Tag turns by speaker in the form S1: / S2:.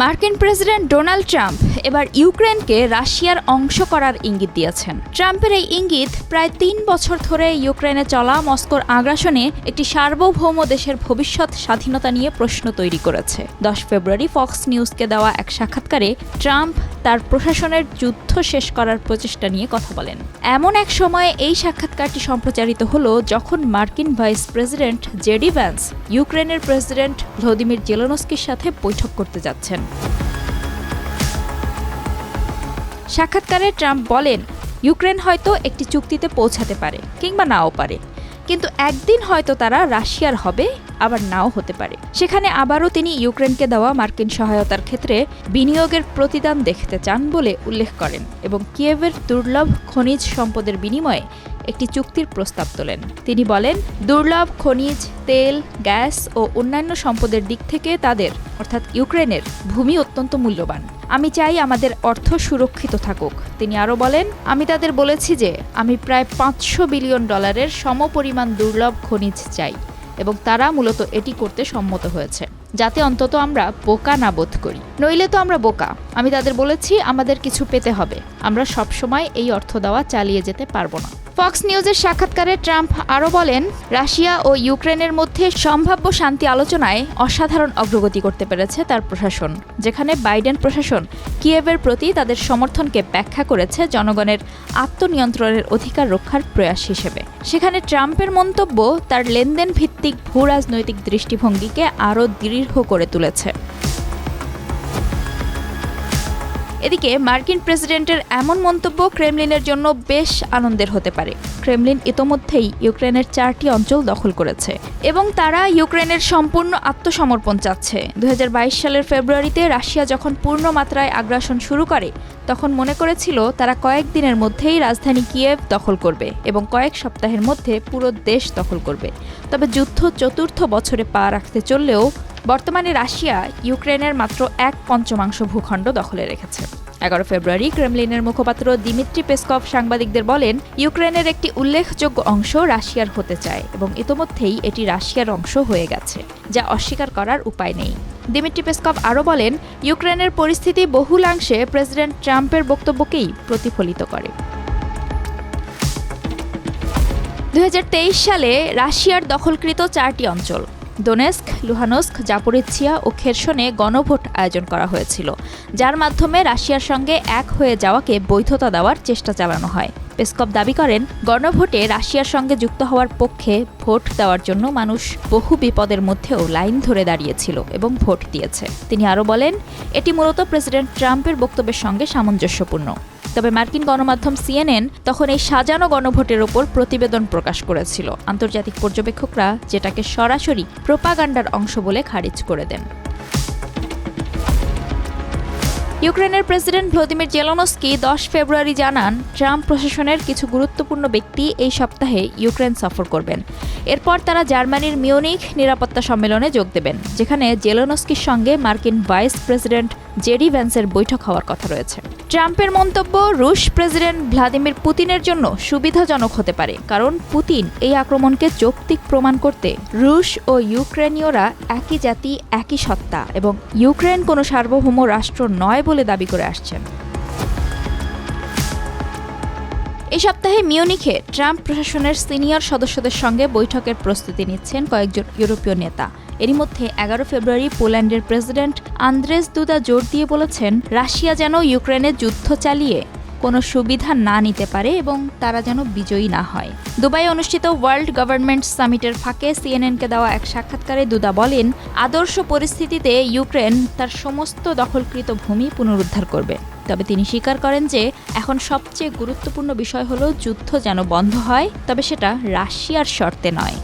S1: মার্কিন president Donald Trump এবার ইউক্রেনকে রাশিয়ার অংশ করার ইঙ্গিত দিয়েছেন। ট্রাম্পের এই ইঙ্গিত প্রায় ৩ বছর ধরে ইউক্রেনে চলা মস্কোর আগ্রাসনে একটি সার্বভৌম দেশের ভবিষ্যৎ স্বাধীনতা নিয়ে প্রশ্ন তৈরি করেছে। ১০ ফেব্রুয়ারি ফক্স নিউজকে দেওয়া এক সাক্ষাৎকারে ট্রাম্প তার প্রশাসনের যুদ্ধ শেষ করার প্রচেষ্টা নিয়ে কথা বলেন। এমন এক সময়ে এই সাক্ষাৎকারটি সম্প্রচারিত হলো যখন মার্কিন ভাইস প্রেসিডেন্ট জেডি ভ্যান্স ইউক্রেনের প্রেসিডেন্ট ভ্লাদিমির জেলেনস্কির সাথে বৈঠক করতে যাচ্ছেন। সাক্ষাৎকারে ট্রাম্প বলেন, ইউক্রেন হয়তো একটি চুক্তিতে পৌঁছাতে পারে কিংবা নাও পারে, কিন্তু একদিন হয়তো তারা রাশিয়ার হবে, আবার নাও হতে পারে। সেখানে আবারও তিনি ইউক্রেনকে দেওয়া মার্কিন সহায়তার ক্ষেত্রে বিনিয়োগের প্রতিদান দেখতে চান বলে উল্লেখ করেন এবং কিয়েভের দুর্লভ খনিজ সম্পদের বিনিময়ে একটি চুক্তির প্রস্তাব তোলেন। তিনি বলেন, দুর্লভ খনিজ, তেল, গ্যাস ও অন্যান্য সম্পদের দিক থেকে তাদের অর্থাৎ ইউক্রেনের ভূমি অত্যন্ত মূল্যবান। আমি চাই আমাদের অর্থ সুরক্ষিত থাকুক। তিনি আরও বলেন, আমি তাদের বলেছি যে আমি প্রায় $500 বিলিয়ন সমপরিমাণ দুর্লভ খনিজ চাই এবং তারা মূলত এটি করতে সম্মত হয়েছে, যাতে অন্তত আমরা বোকা না বোধ করি। নইলে তো আমরা বোকা। আমি তাদের বলেছি আমাদের কিছু পেতে হবে, আমরা সবসময় এই অর্থ দেওয়া চালিয়ে যেতে পারবো না। ফক্স নিউজের সাক্ষাৎকারে ট্রাম্প আরও বলেন, রাশিয়া ও ইউক্রেনের মধ্যে সম্ভাব্য শান্তি আলোচনায় অসাধারণ অগ্রগতি করতে পেরেছে তার প্রশাসন, যেখানে বাইডেন প্রশাসন কিয়েভের প্রতি তাদের সমর্থনকে ব্যাখ্যা করেছে জনগণের আত্মনিয়ন্ত্রণের অধিকার রক্ষার প্রয়াস হিসেবে। সেখানে ট্রাম্পের মন্তব্য তার লেনদেন ভিত্তিক ভূরাজনৈতিক দৃষ্টিভঙ্গিকে আরও দৃঢ় করে তুলেছে। এদিকে মার্কিন প্রেসিডেন্টের এমন মন্তব্য ক্রেমলিনের জন্য বেশ আনন্দের হতে পারে। ক্রেমলিন ইতোমধ্যেই ইউক্রেনের 4টি অঞ্চল দখল করেছে এবং তারা ইউক্রেনের সম্পূর্ণ আত্মসমর্পণ চাচ্ছে। 2022 সালের ফেব্রুয়ারিতে রাশিয়া যখন পূর্ণ মাত্রায় আগ্রাসন শুরু করে, তখন মনে করেছিল তারা কয়েকদিনের মধ্যেই রাজধানী কিয়েভ দখল করবে এবং কয়েক সপ্তাহের মধ্যে পুরো দেশ দখল করবে। তবে যুদ্ধ 4র্থ বছরে পা রাখতে চললেও বর্তমানে রাশিয়া ইউক্রেনের মাত্র 1/5 ভূখণ্ড দখলে রেখেছে। 11 ফেব্রুয়ারি ক্রেমলিনের মুখপাত্র দিমিত্রি পেসকভ সাংবাদিকদের বলেন, ইউক্রেনের একটি উল্লেখযোগ্য অংশ রাশিয়ার হতে চায় এবং ইতোমধ্যেই এটি রাশিয়ার অংশ হয়ে গেছে, যা অস্বীকার করার উপায় নেই। দিমিত্রি পেসকভ আরও বলেন, ইউক্রেনের পরিস্থিতি বহুলাংশে প্রেসিডেন্ট ট্রাম্পের বক্তব্যকেই প্রতিফলিত করে। 2023 সালে রাশিয়ার দখলকৃত 4টি অঞ্চল দোনেস্ক, লুহানস্ক, জাপোরিজ্জিয়া ও খেরসনে গণভোট আয়োজন করা হয়েছিল, যার মাধ্যমে রাশিয়ার সঙ্গে এক হয়ে যাওয়াকে বৈধতা দেওয়ার চেষ্টা চালানো হয়। পেসকভ দাবি করেন, গণভোটে রাশিয়ার সঙ্গে যুক্ত হওয়ার পক্ষে ভোট দেওয়ার জন্য মানুষ বহু বিপদের মধ্যেও লাইন ধরে দাঁড়িয়েছিল এবং ভোট দিয়েছে। তিনি আরও বলেন, এটি মূলত প্রেসিডেন্ট ট্রাম্পের বক্তব্যের সঙ্গে সামঞ্জস্যপূর্ণ। তবে মার্কিন গণমাধ্যম CNN তখন এই সাজানো গণভোটের ওপর প্রতিবেদন প্রকাশ করেছিল। আন্তর্জাতিক পর্যবেক্ষকরা যেটাকে সরাসরি প্রোপাগান্ডার অংশ বলে খারিজ করে দেন। ইউক্রেনের প্রেসিডেন্ট ভ্লাদিমির জেলেনস্কি 10 ফেব্রুয়ারি জানান, ট্রাম্প প্রশাসনের কিছু গুরুত্বপূর্ণ ব্যক্তি এই সপ্তাহে ইউক্রেন সফর করবেন। এরপর তারা জার্মানির মিউনিখ নিরাপত্তা সম্মেলনে যোগ দেবেন, যেখানে জেলেনস্কির সঙ্গে মার্কিন ভাইস প্রেসিডেন্ট জেডি ভ্যান্সের বৈঠক হওয়ার কথা রয়েছে। ট্রাম্পের মন্তব্য রুশ প্রেসিডেন্ট ভ্লাদিমির পুতিনের জন্য সুবিধাজনক হতে পারে, কারণ পুতিন এই আক্রমণকে যৌক্তিক প্রমাণ করতে রুশ ও ইউক্রেনীয়রা একই জাতি, একই সত্তা এবং ইউক্রেন কোনো সার্বভৌম রাষ্ট্র নয় বলে দাবি করে আসছেন। এই সপ্তাহে মিউনিখে ট্রাম্প প্রশাসনের সিনিয়র সদস্যদের সঙ্গে বৈঠকের প্রস্তুতি নিচ্ছেন কয়েকজন ইউরোপীয় নেতা। এরই মধ্যে 11 ফেব্রুয়ারি পোল্যান্ডের প্রেসিডেন্ট আন্দ্রেজ দুদা জোর দিয়ে বলেছেন, রাশিয়া যেন ইউক্রেনে যুদ্ধ চালিয়ে কোনো সুবিধা না নিতে পারে এবং তারা যেন বিজয়ী না হয়। দুবাইয়ে অনুষ্ঠিত ওয়ার্ল্ড গভর্নমেন্ট সামিটের ফাঁকে সিএনএনকে দেওয়া এক সাক্ষাৎকারে দুদা বলেন, আদর্শ পরিস্থিতিতে ইউক্রেন তার সমস্ত দখলকৃত ভূমি পুনরুদ্ধার করবে। তবে তিনি স্বীকার করেন যে এখন সবচেয়ে গুরুত্বপূর্ণ বিষয় হলো যুদ্ধ যেন বন্ধ হয়, তবে সেটা রাশিয়ার শর্তে নয়।